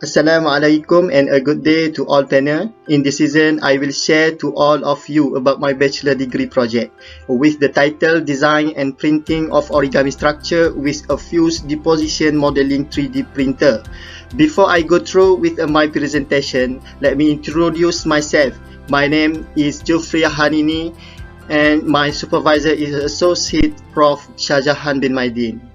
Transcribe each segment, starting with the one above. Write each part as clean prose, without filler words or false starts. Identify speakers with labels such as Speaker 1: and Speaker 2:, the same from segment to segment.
Speaker 1: Assalamualaikum and a good day to all panel. In this season, I will share to all of you about my bachelor degree project with the title Design and Printing of Origami Structure with a Fused Deposition Modeling 3D Printer. Before I go through with my presentation, let me introduce myself. My name is JUFRI HANINI and my supervisor is Associate Prof. SHAJAHAN bin MAIDIN.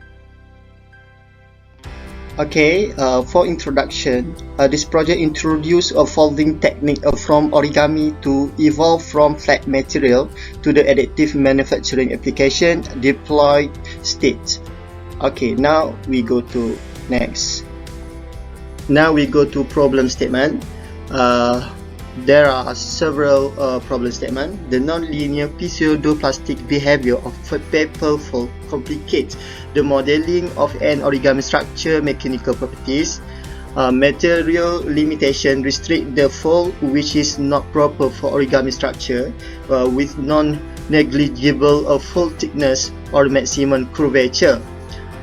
Speaker 1: Okay, for introduction, this project introduced a folding technique from origami to evolve from flat material to the additive manufacturing application deployed state. Okay, now we go to next. Now we go to problem statement. There are several problem statements. The non-linear pseudoplastic behavior of a paper fold complicates the modeling of an origami structure mechanical properties. Material limitation restrict the fold, which is not proper for origami structure with non-negligible fold thickness or maximum curvature.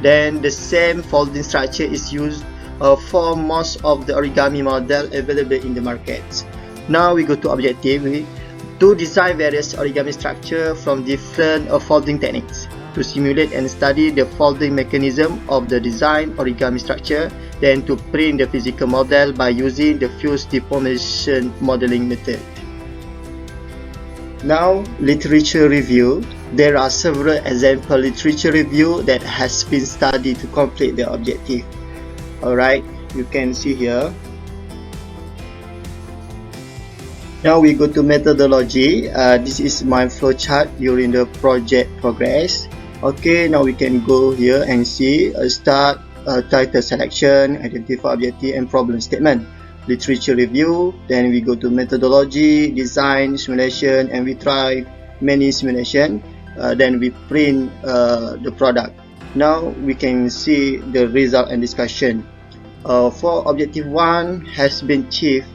Speaker 1: Then the same folding structure is used for most of the origami model available in the market. Now we go to objective. To design various origami structure from different folding techniques to simulate and study the folding mechanism of the design origami structure, then to print the physical model by using the fused deformation modeling method. Now, literature review. There are several example literature review that has been studied to complete the objective. Alright, you can see here. Now we go to methodology. This is my flowchart during the project progress. Okay, now we can go here and see start, title selection, identify objective and problem statement, literature review. Then we go to methodology, design, simulation, and we try many simulation. Then we print the product. Now we can see the result and discussion. For objective 1 has been achieved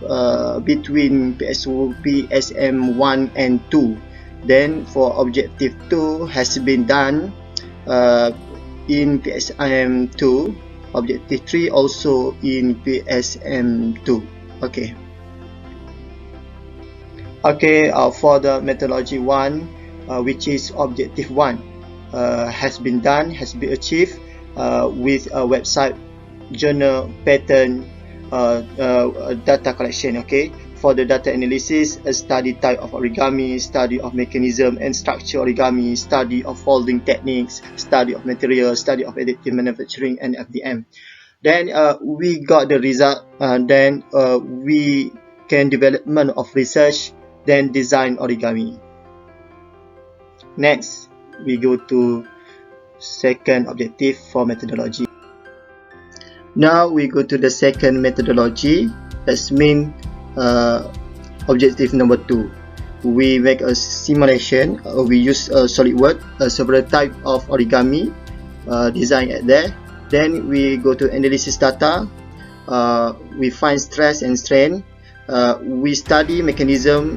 Speaker 1: between PSM 1 and 2. Then for objective 2 has been done in PSM 2. Objective 3 also in PSM 2. Okay. Okay, for the methodology 1, which is objective 1, has been achieved with a website, journal, pattern, data collection. Okay, for the data analysis, a study type of origami, study of mechanism and structure origami, study of folding techniques, study of material, study of additive manufacturing, and FDM. Then we got the result. Then we can development of research, then design origami. Next, we go to second objective for methodology. Now we go to the second methodology. That's mean objective number 2. We make a simulation. We use SolidWorks, several type of origami design at there. Then we go to analysis data. We find stress and strain. We study mechanism,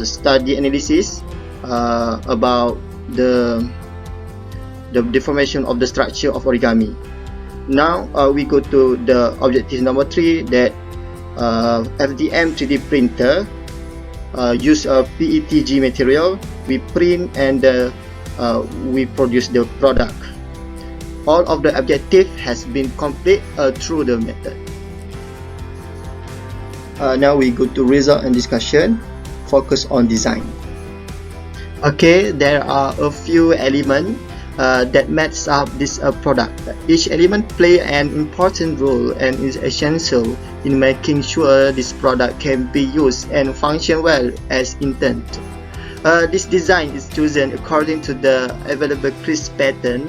Speaker 1: study analysis about the deformation of the structure of origami. Now we go to the objective number 3, that FDM 3D printer use a PETG material. We print and we produce the product. All of the objective has been complete through the method. Now we go to result and discussion. Focus on design. Okay, there are a few elements that makes up this product. Each element play an important role and is essential in making sure this product can be used and function well as intended. This design is chosen according to the available crisp pattern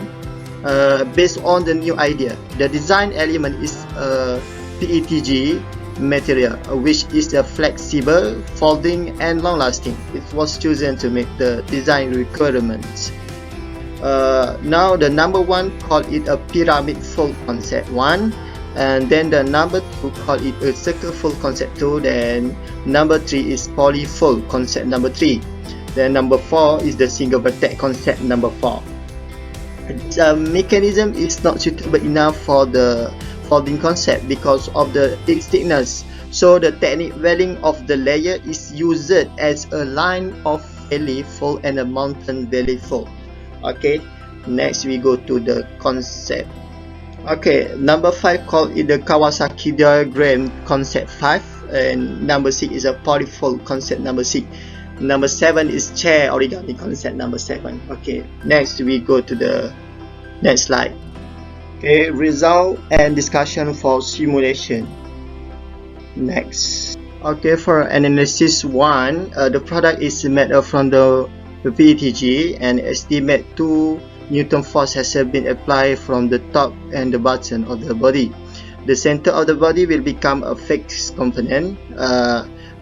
Speaker 1: based on the new idea. The design element is PETG material, which is a flexible, folding, and long-lasting. It was chosen to meet the design requirements. Now the number 1 call it a pyramid fold concept 1, and then the number 2 call it a circle fold concept 2, then number 3 is polyfold concept number 3, then number 4 is the single vertex concept number 4. The mechanism is not suitable enough for the folding concept because of its thickness. So the technique veiling of the layer is used as a line of valley fold and a mountain valley fold. Okay, next we go to the concept. Okay, number 5 called it the Kawasaki diagram concept 5, and number 6 is a polyfold concept number 6. Number 7 is chair origami concept number 7. Okay, next we go to the next slide. Okay, result and discussion for simulation. Next. Okay, for analysis 1, the product is made from the PETG and estimate 2 Newton force has been applied from the top and the bottom of the body. The center of the body will become a fixed component.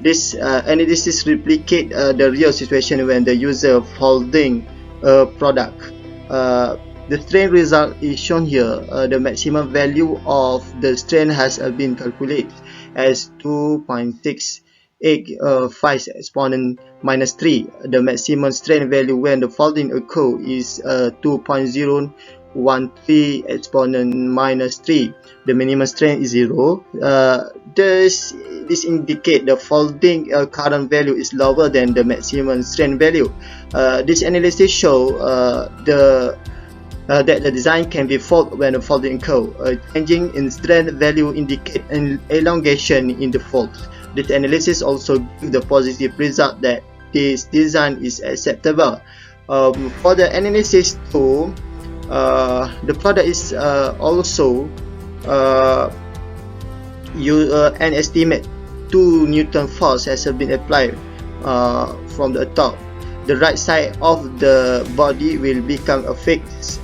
Speaker 1: This analysis replicate the real situation when the user folding a product. The strain result is shown here. The maximum value of the strain has been calculated as 2.685 exponent minus 3. The maximum strain value when the folding occurs is 2.013 exponent minus 3. The minimum strain is 0. This indicates the folding current value is lower than the maximum strain value. This analysis shows that the design can be folded when the folding occurs. Changing in strain value indicate an elongation in the fold. This analysis also gives the positive result that this design is acceptable. For the analysis 2, the product is also an estimate 2 Newton force has been applied from the top. The right side of the body will become a fixed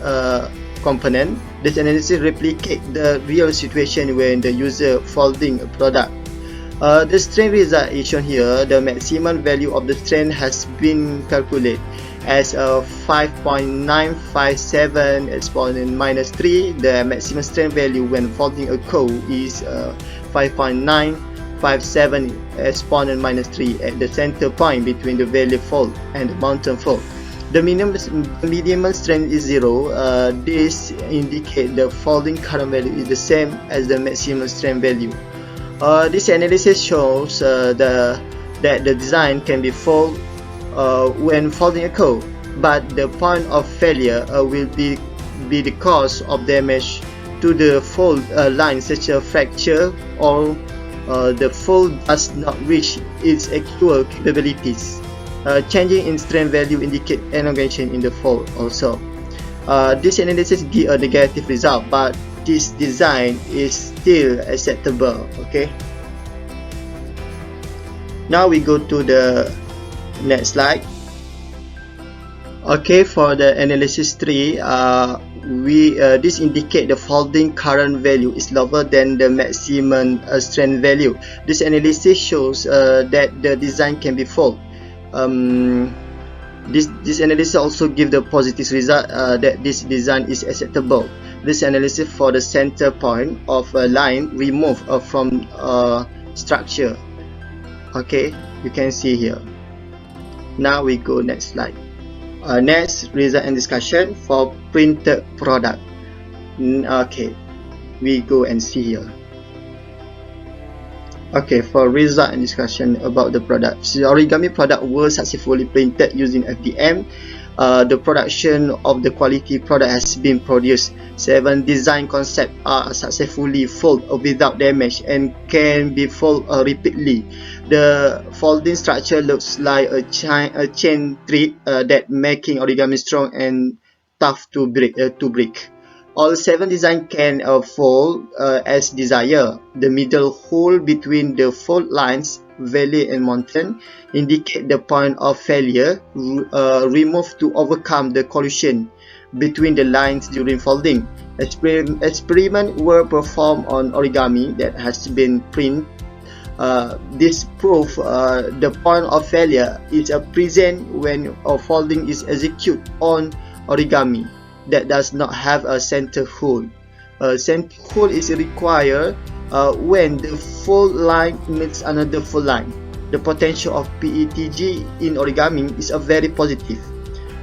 Speaker 1: component. This analysis replicates the real situation when the user folding a product. The strain result is shown here. The maximum value of the strain has been calculated as 5.957 exponent minus 3. The maximum strain value when folding occurs is 5.957 exponent minus 3 at the center point between the valley fold and the mountain fold. The minimum strain is 0. This indicates the folding current value is the same as the maximum strain value. This analysis shows that the design can be folded when folding occurs, but the point of failure will be the cause of damage to the fold line, such as fracture or the fold does not reach its actual capabilities. Changing in strain value indicate elongation in the fold also. This analysis gives a negative result, but this design is still acceptable. Okay. Now we go to the next slide. Okay, for the analysis 3, this indicate the folding current value is lower than the maximum strain value. This analysis shows that the design can be folded. This analysis also gives the positive result that this design is acceptable. This analysis for the center point of a line removed from structure. Okay, you can see here. Now we go next slide. Next, result and discussion for printed product. Okay, we go and see here. Okay, for result and discussion about the product. The origami product was successfully printed using FDM. The production of the quality product has been produced. 7 design concepts are successfully folded without damage and can be folded repeatedly. The folding structure looks like a chain thread that making origami strong and tough to break. All 7 designs can fold as desired. The middle hole between the fold lines, valley and mountain, indicate the point of failure removed to overcome the collision between the lines during folding. Experiments were performed on origami that has been printed. This proves the point of failure is present when folding is executed on origami that does not have a center hole. A center hole is required when the fold line meets another fold line. The potential of PETG in origami is very positive.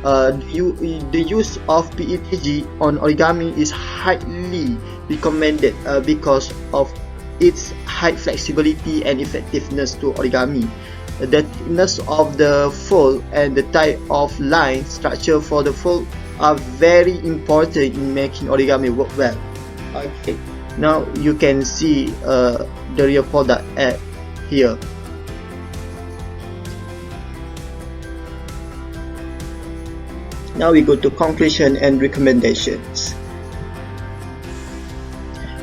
Speaker 1: The use of BMFG on origami is highly recommended because of its high flexibility and effectiveness to origami. The thickness of the fold and the type of line structure for the fold are very important in making origami work well. Okay, now you can see the real product at here. Now we go to conclusion and recommendations.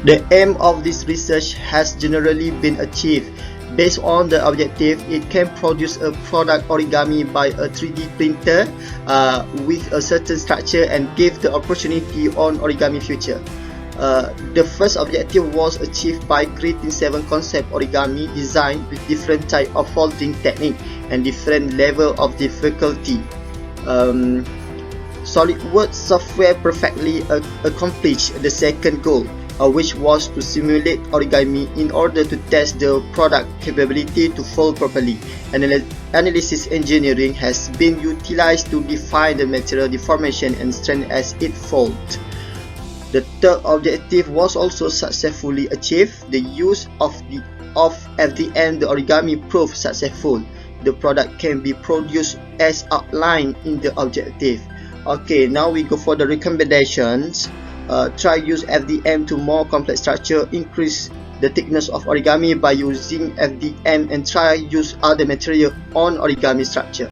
Speaker 1: The aim of this research has generally been achieved. Based on the objective, it can produce a product origami by a 3D printer with a certain structure and give the opportunity on origami future. The first objective was achieved by creating 7 concept origami design with different type of folding technique and different level of difficulty. SolidWorks software perfectly accomplished the second goal, which was to simulate origami in order to test the product capability to fold properly. Analysis engineering has been utilized to define the material deformation and strength as it folds. The third objective was also successfully achieved. The use of FDM, the origami proved successful. The product can be produced as outlined in the objective. Okay, now we go for the recommendations. Try use FDM to more complex structure, increase the thickness of origami by using FDM, and try use other material on origami structure.